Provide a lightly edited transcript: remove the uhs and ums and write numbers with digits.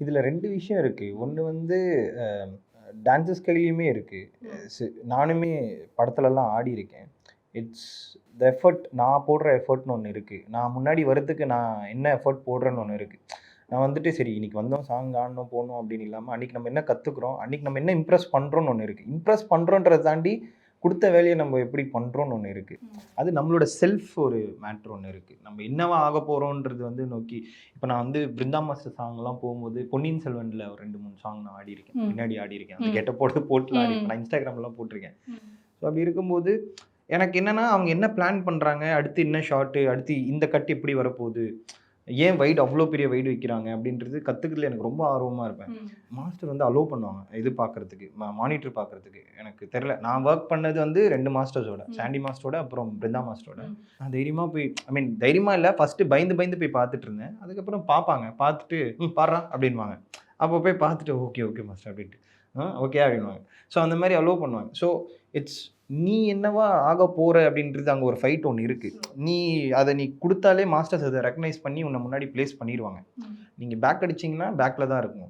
இதில் 2 விஷயம் இருக்குது. ஒன்று வந்து டான்ஸஸ் கையிலையுமே இருக்குது. நானுமே படத்துலலாம் ஆடியிருக்கேன். It's the effort. நான் போடுற எஃபர்ட்னு ஒன்று இருக்குது. நான் முன்னாடி வரதுக்கு நான் என்ன எஃபர்ட் போடுறேன்னு ஒன்று இருக்குது. நான் வந்துட்டு சரி இன்னைக்கு வந்தோம், சாங் ஆடணும், போகணும் அப்படின்னு இல்லாமல் அன்றைக்கி நம்ம என்ன கற்றுக்குறோம், அன்றைக்கி நம்ம என்ன இம்ப்ரெஸ் பண்ணுறோன்னு ஒன்று இருக்குது. இம்ப்ரெஸ் பண்ணுறோன்றதை தாண்டி கொடுத்த வேலையை நம்ம எப்படி பண்ணுறோன்னு ஒன்று இருக்குது. அது நம்மளோட செல்ஃப் ஒரு மேட்ரு ஒன்று இருக்குது. நம்ம என்னவா ஆக போகிறோன்றது வந்து நோக்கி இப்போ நான் வந்து பிருந்தா மாஸ்டர் சாங்லாம் போகும்போது பொன்னியின் செல்வனில் ஒரு 2-3 சாங் நான் ஆடியிருக்கேன். பின்னாடி ஆடியிருக்கேன். அந்த கெட்ட போட்டுலாம் ஆடிருக்கேன். நான் இன்ஸ்டாகிராம்லாம் போட்டிருக்கேன். ஸோ அப்படி இருக்கும்போது எனக்கு என்னென்னா அவங்க என்ன பிளான் பண்ணுறாங்க, அடுத்து என்ன ஷார்ட்டு, அடுத்து இந்த கட் எப்படி வரப்போகுது, ஏன் வைடு அவ்வளோ பெரிய வைடு வைக்கிறாங்க அப்படின்றது கற்றுக்கிறதுல எனக்கு ரொம்ப ஆர்வமாக இருப்பேன். மாஸ்டர் வந்து அலோவ் பண்ணுவாங்க இது பார்க்குறதுக்கு, மானிட்டர் பார்க்குறதுக்கு. எனக்கு தெரில, நான் ஒர்க் பண்ணது வந்து 2 மாஸ்டர்ஸோட, சாண்டி மாஸ்டரோட அப்புறம் பிருந்தா மாஸ்டரோட. நான் தைரியமாக போய் தைரியமாக இல்லை, ஃபஸ்ட்டு பயந்து போய் பார்த்துட்டு இருந்தேன். அதுக்கப்புறம் பார்ப்பாங்க, பார்த்துட்டு பாடுறா அப்படின்வாங்க. அப்போ போய் பார்த்துட்டு ஓகே மாஸ்டர் அப்படின்ட்டு ஓகே அப்படின்வாங்க. ஸோ அந்த மாதிரி அலோவ் பண்ணுவாங்க. ஸோ இட்ஸ் நீ என்னவா ஆக போகிற அப்படின்றது அங்கே ஒரு ஃபைட் ஒன்று இருக்குது. நீ கொடுத்தாலே மாஸ்டர்ஸ் அதை ரெக்கக்னைஸ் பண்ணி உன்னை முன்னாடி பிளேஸ் பண்ணிடுவாங்க. நீங்கள் பேக் அடிச்சிங்கன்னா பேக்கில் தான் இருக்கணும்.